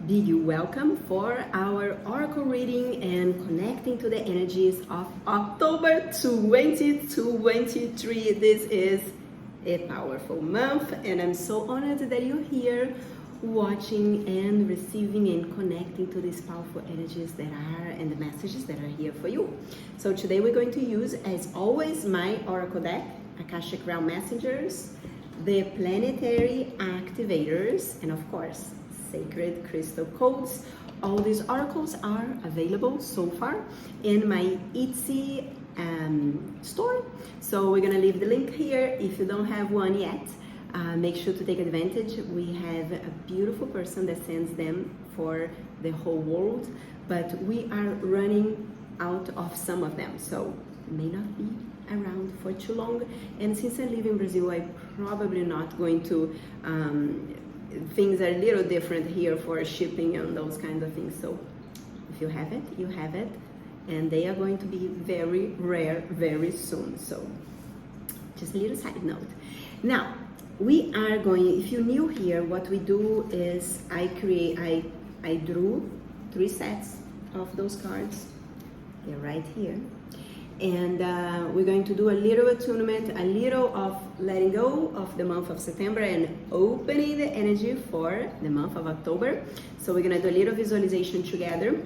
Big welcome for our oracle reading and connecting to the energies of October 2023. This is a powerful month, and I'm so honored that you're here watching and receiving and connecting to these powerful energies that are and the messages that are here for you. So today we're going to use, as always, my oracle deck, Akashic Realm Messengers, the Planetary Activators, and of course, sacred crystal codes. All these oracles are available so far in my Etsy store. So we're gonna leave the link here. If you don't have one yet, make sure to take advantage. We have a beautiful person that sends them for the whole world, but we are running out of some of them, so may not be around for too long. And since I live in Brazil, I'm probably not going to things are a little different here for shipping and those kinds of things. So if you have it, you have it, and they are going to be very rare very soon. So just a little side note. Now we are going, if you're new here, what we do is I drew 3 sets of those cards. They're right here. And we're going to do a little attunement, a little of letting go of the month of September and opening the energy for the month of October. So we're gonna do a little visualization together.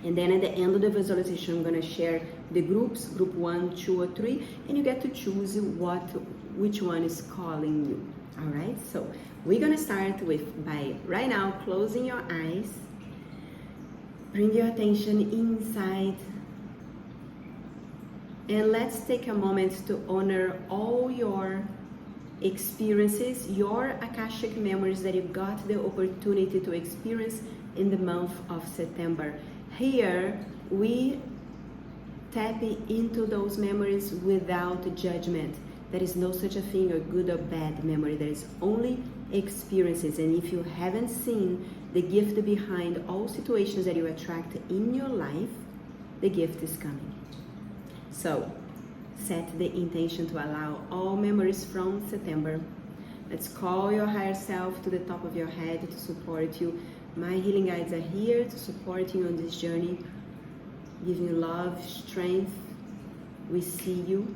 And then at the end of the visualization, I'm gonna share the groups, group 1, 2, or 3, and you get to choose which one is calling you. All right, so we're gonna start by right now closing your eyes. Bring your attention inside. And let's take a moment to honor all your experiences, your Akashic memories that you got the opportunity to experience in the month of September. Here, we tap into those memories without judgment. There is no such a thing, a good or bad memory. There is only experiences. And if you haven't seen the gift behind all situations that you attract in your life, the gift is coming. So, set the intention to allow all memories from September. Let's call your higher self to the top of your head to support you. My healing guides are here to support you on this journey, giving you love, strength. We see you,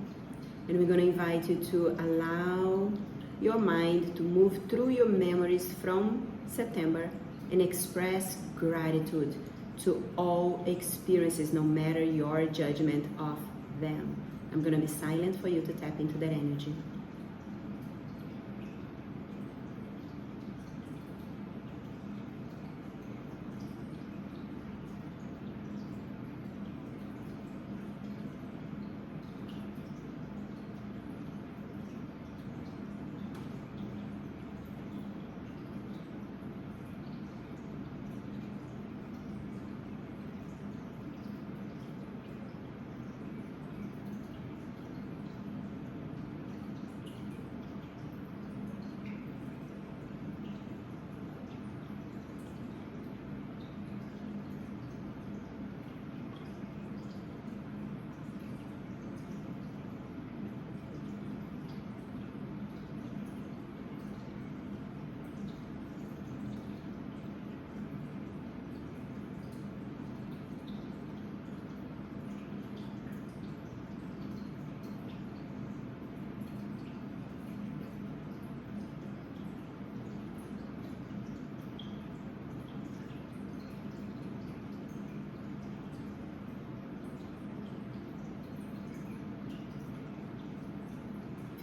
and we're going to invite you to allow your mind to move through your memories from September and express gratitude to all experiences, no matter your judgment of them. I'm going to be silent for you to tap into that energy.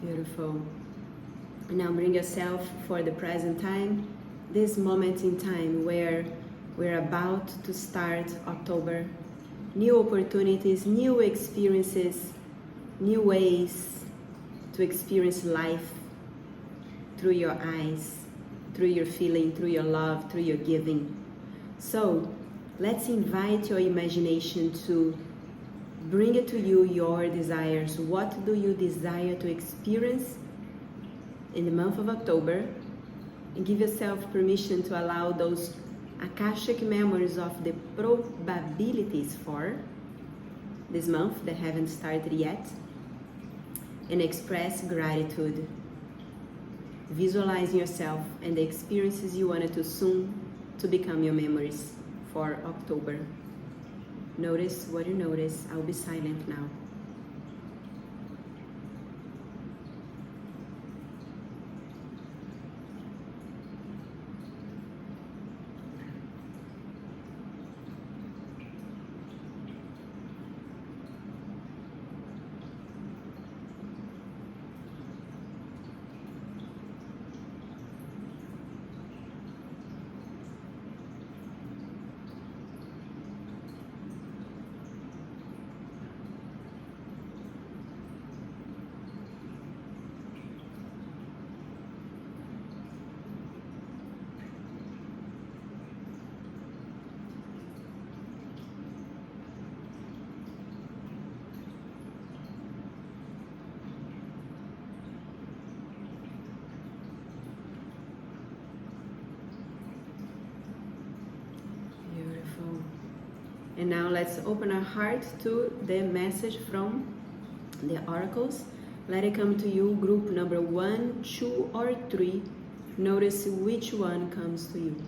Beautiful. Now bring yourself for the present time, this moment in time where we're about to start October. New opportunities, new experiences, new ways to experience life through your eyes, through your feeling, through your love, through your giving. So let's invite your imagination to bring it to you, your desires. What do you desire to experience in the month of October? And give yourself permission to allow those Akashic memories of the probabilities for this month that haven't started yet, and express gratitude. Visualize yourself and the experiences you wanted to soon to become your memories for October. Notice what you notice. I'll be silent now. And now let's open our heart to the message from the oracles. Let it come to you, group number 1, 2, or 3. Notice which one comes to you.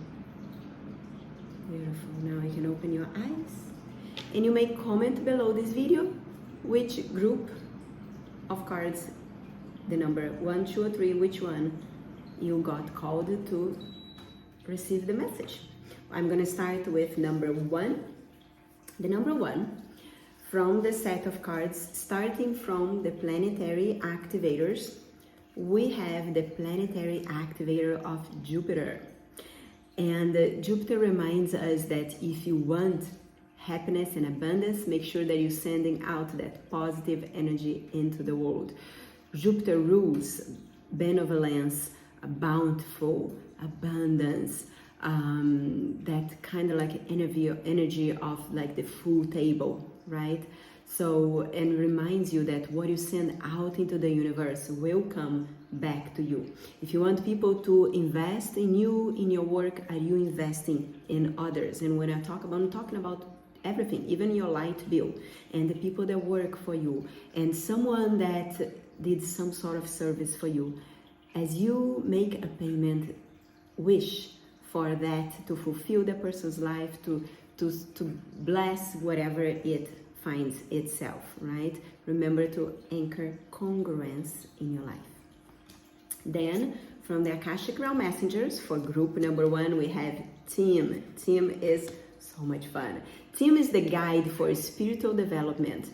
Beautiful. Now you can open your eyes. And you may comment below this video which group of cards, the number 1, 2, or 3, which one you got called to receive the message. I'm going to start with number 1. The number 1 from the set of cards, starting from the Planetary Activators, we have the Planetary Activator of Jupiter. And Jupiter reminds us that if you want happiness and abundance, make sure that you're sending out that positive energy into the world. Jupiter rules benevolence, bountiful, abundance, that kind of like energy of like the full table, right? So, and reminds you that what you send out into the universe will come back to you. If you want people to invest in you, in your work, are you investing in others? And when I talk about, I'm talking about everything, even your light bill and the people that work for you and someone that did some sort of service for you. As you make a payment, wish for that to fulfill the person's life, to bless whatever it finds itself, right? Remember to anchor congruence in your life. Then, from the Akashic Realm Messengers, for group number 1, we have Tim. Tim is so much fun. Tim is the guide for spiritual development.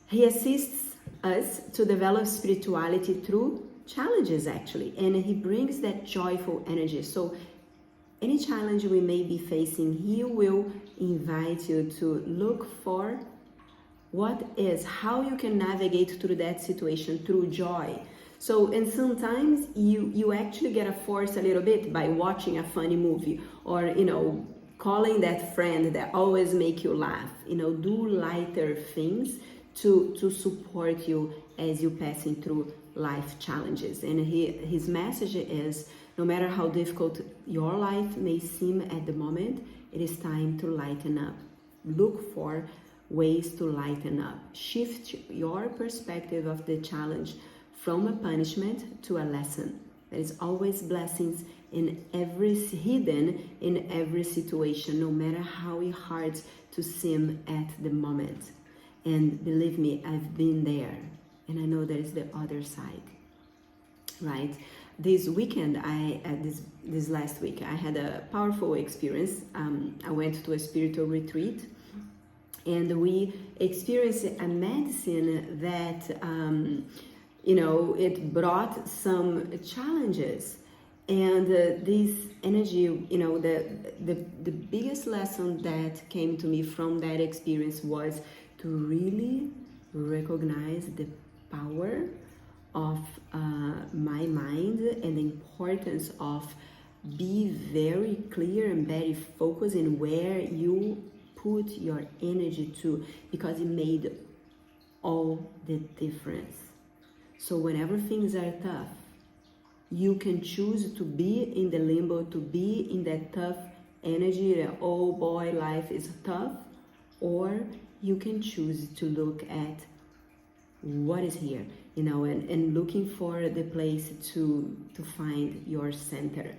He assists us to develop spirituality through challenges, actually, and he brings that joyful energy. So any challenge we may be facing, he will invite you to look for how you can navigate through that situation through joy. So, and sometimes you actually get a force a little bit by watching a funny movie or, calling that friend that always make you laugh, do lighter things to support you as you're passing through life challenges. And his message is, no matter how difficult your life may seem at the moment, it is time to lighten up. Look for ways to lighten up. Shift your perspective of the challenge from a punishment to a lesson. There is always blessings hidden in every situation, no matter how hard to seem at the moment. And believe me, I've been there, and I know there is the other side, right? This weekend, this last week, I had a powerful experience. I went to a spiritual retreat, and we experienced a medicine that, it brought some challenges. And this energy, the biggest lesson that came to me from that experience was to really recognize the power of my mind and the importance of be very clear and very focused in where you put your energy to, because it made all the difference. So whenever things are tough, you can choose to be in the limbo, to be in that tough energy that, oh boy, life is tough, or you can choose to look at what is here, and looking for the place to find your center.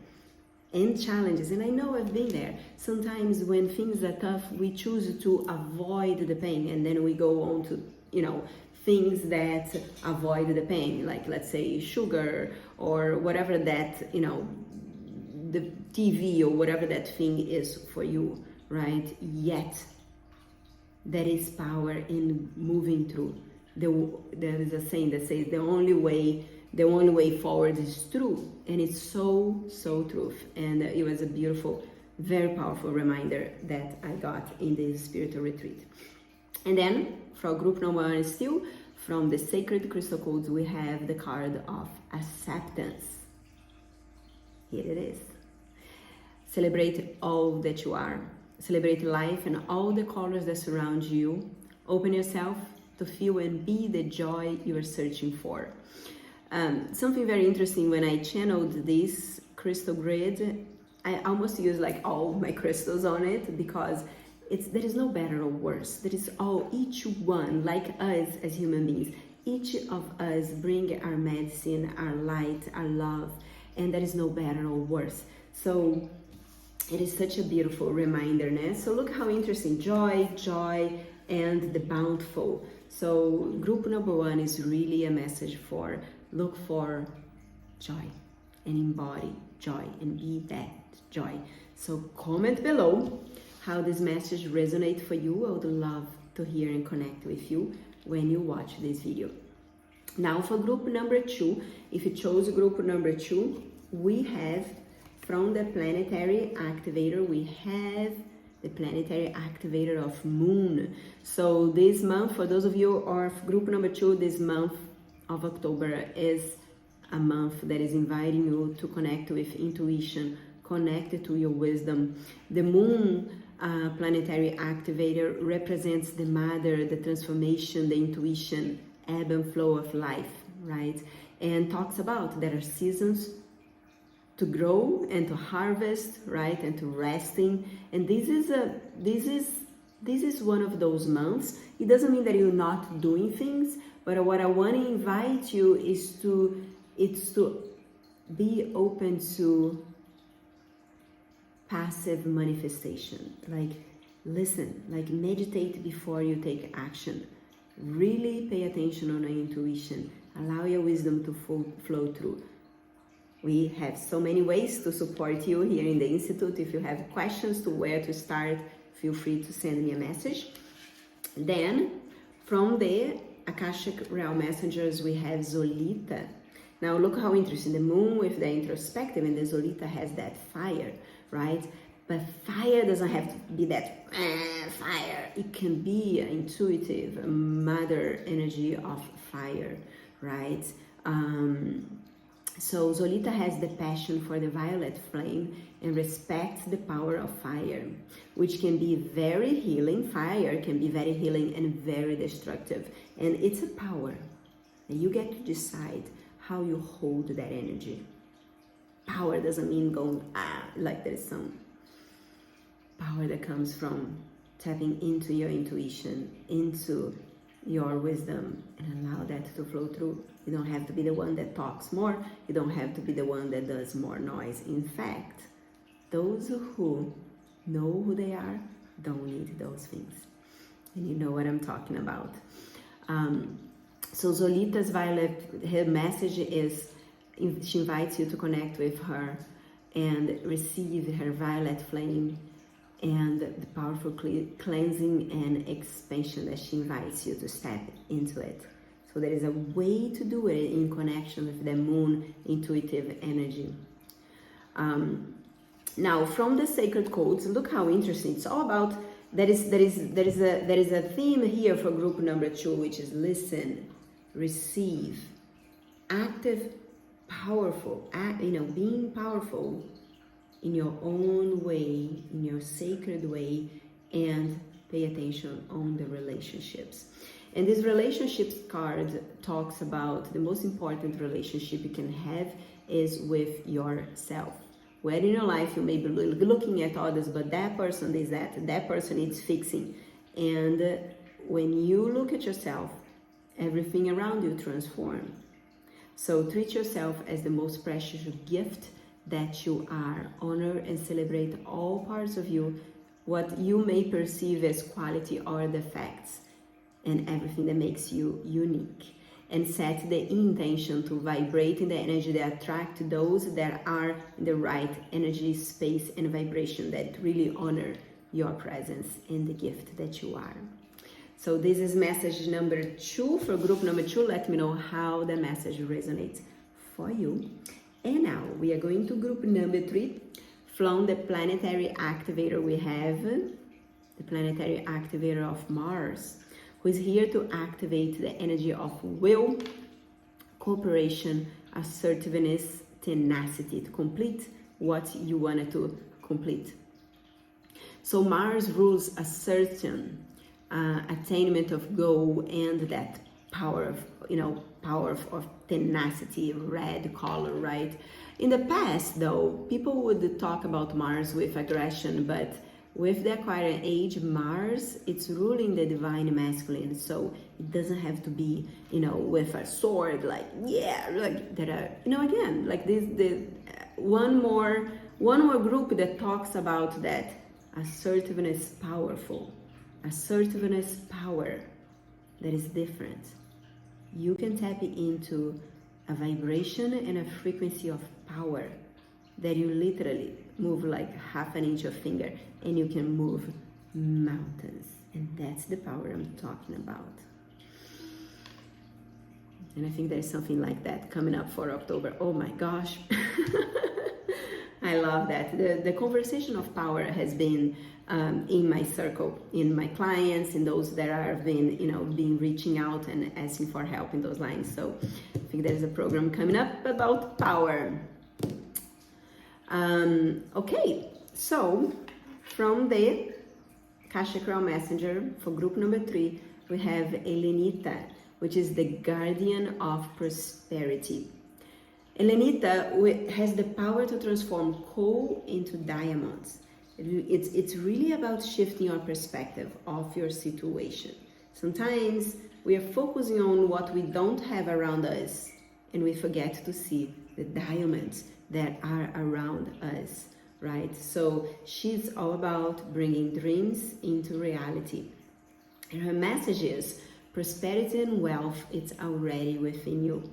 and challenges. And I know I've been there. Sometimes when things are tough, we choose to avoid the pain, and then we go on to, things that avoid the pain, like let's say sugar or whatever that, the TV or whatever that thing is for you, right? Yet there is power in moving through. There is a saying that says the only way forward is through, and it's so true. And it was a beautiful, very powerful reminder that I got in this spiritual retreat. And then for group number 1, still from the sacred crystal codes, we have the card of acceptance. Here it is. Celebrate all that you are. Celebrate life and all the colors that surround you. Open yourself to feel and be the joy you are searching for. Something very interesting, when I channeled this crystal grid, I almost use like all my crystals on it, because there is no better or worse. There is each one, like us as human beings, each of us bring our medicine, our light, our love, and there is no better or worse. So it is such a beautiful reminder, né? So look how interesting, joy, and the bountiful. So group number 1 is really a message for look for joy and embody joy and be that joy. So comment below how this message resonates for you. I would love to hear and connect with you when you watch this video. Now for group number 2, if you chose group number 2, we have from the Planetary Activator, we have the Planetary Activator of Moon. So this month, for those of you who are group number 2, this month of October is a month that is inviting you to connect with intuition, connect to your wisdom. The Moon Planetary Activator represents the mother, the transformation, the intuition, ebb and flow of life, right? And talks about there are seasons to grow and to harvest, right, and to resting. And this is one of those months. It doesn't mean that you're not doing things, but what I want to invite you is to be open to passive manifestation. Like listen, like meditate before you take action. Really pay attention on your intuition. Allow your wisdom to flow through. We have so many ways to support you here in the Institute. If you have questions to where to start, feel free to send me a message. Then, from the Akashic Realm Messengers, we have Zolita. Now, look how interesting. The Moon with the introspective, and the Zolita has that fire, right? But fire doesn't have to be that fire. It can be an intuitive, mother energy of fire, right? So Zolita has the passion for the violet flame and respects the power of fire, which can be very healing. Fire can be very healing and very destructive. And it's a power. And you get to decide how you hold that energy. Power doesn't mean going, like there's some power that comes from tapping into your intuition, into your wisdom, and allow that to flow through. You don't have to be the one that talks more. You don't have to be the one that does more noise. In fact, those who know who they are don't need those things. And you know what I'm talking about. So Zolita's her message is, she invites you to connect with her and receive her violet flame and the powerful cleansing and expansion that she invites you to step into it. So there is a way to do it in connection with the Moon intuitive energy. Now, from the sacred codes, look how interesting. It's all about, there is a theme here for group number 2, which is listen, receive, active, powerful, being powerful in your own way, in your sacred way, and pay attention on the relationships. And this relationships card talks about the most important relationship you can have is with yourself. Where in your life you may be looking at others, but that person is that person needs fixing. And when you look at yourself, everything around you transforms. So treat yourself as the most precious gift that you are. Honor and celebrate all parts of you, what you may perceive as quality or defects, and everything that makes you unique. And set the intention to vibrate in the energy that attract those that are in the right energy, space, and vibration that really honor your presence and the gift that you are. So this is message number 2 for group number 2. Let me know how the message resonates for you. And now we are going to group number 3. From the Planetary Activator, we have the Planetary Activator of Mars, who is here to activate the energy of will, cooperation, assertiveness, tenacity to complete what you wanted to complete. So Mars rules a certain attainment of goal and that power of tenacity, red color, right? In the past, though, people would talk about Mars with aggression, but with the Aquarian age, Mars, it's ruling the divine masculine, so it doesn't have to be, with a sword, like there are, again, like this, one more group that talks about that assertiveness, powerful, assertiveness, power, that is different. You can tap into a vibration and a frequency of power that you literally move like half an inch of finger, and you can move mountains. And that's the power I'm talking about. And I think there's something like that coming up for October. Oh my gosh. I love that. The conversation of power has been in my circle, in my clients, in those that have been reaching out and asking for help in those lines. So I think there's a program coming up about power. Okay, so from the Akashic Realm Messenger for group number 3, we have Elenita, which is the guardian of prosperity. Elenita has the power to transform coal into diamonds. It's really about shifting your perspective of your situation. Sometimes we are focusing on what we don't have around us, and we forget to see the diamonds that are around us, right? So she's all about bringing dreams into reality. And her message is, prosperity and wealth, it's already within you.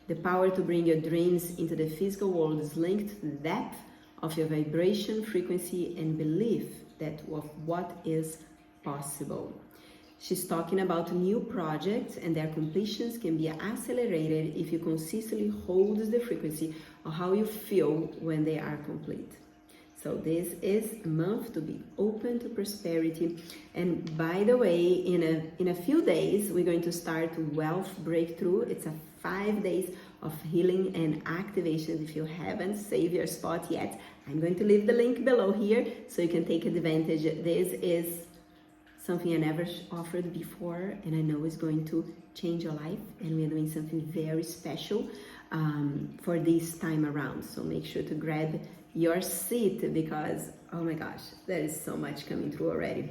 The power to bring your dreams into the physical world is linked to the depth of your vibration, frequency, and belief that of what is possible. She's talking about new projects, and their completions can be accelerated if you consistently hold the frequency of how you feel when they are complete. So this is a month to be open to prosperity. And by the way, in a few days, we're going to start Wealth Breakthrough. It's a 5 days of healing and activation. If you haven't saved your spot yet, I'm going to leave the link below here so you can take advantage. This is something I never offered before, and I know it's going to change your life, and we're doing something very special for this time around. So make sure to grab your seat, because oh my gosh, there is so much coming through already.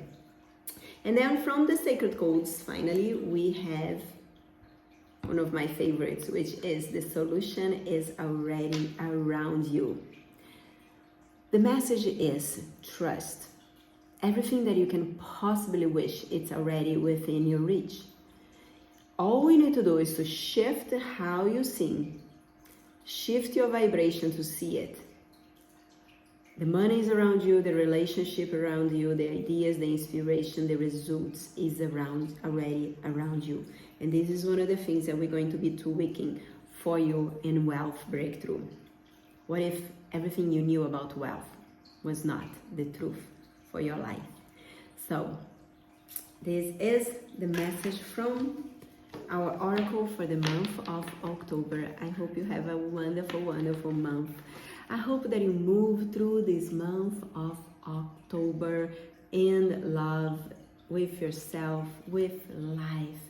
And then from the sacred codes, finally, we have one of my favorites, which is the solution is already around you. The message is trust. Everything that you can possibly wish, it's already within your reach. All we need to do is to shift how you see, shift your vibration to see it. The money is around you, the relationship around you, the ideas, the inspiration, the results is already around you. And this is one of the things that we're going to be tweaking for you in Wealth Breakthrough. What if everything you knew about wealth was not the truth for your life? So this is the message from our oracle for the month of October. I hope you have a wonderful, wonderful month. I hope that you move through this month of October in love with yourself, with life,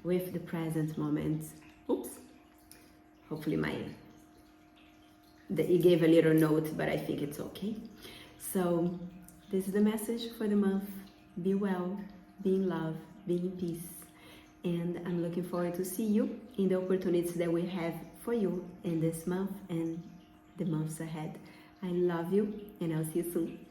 with the present moment. Oops. Hopefully you gave a little note, but I think it's okay. So this is the message for the month. Be well, be in love, be in peace. And I'm looking forward to see you in the opportunities that we have for you in this month and the months ahead. I love you, and I'll see you soon.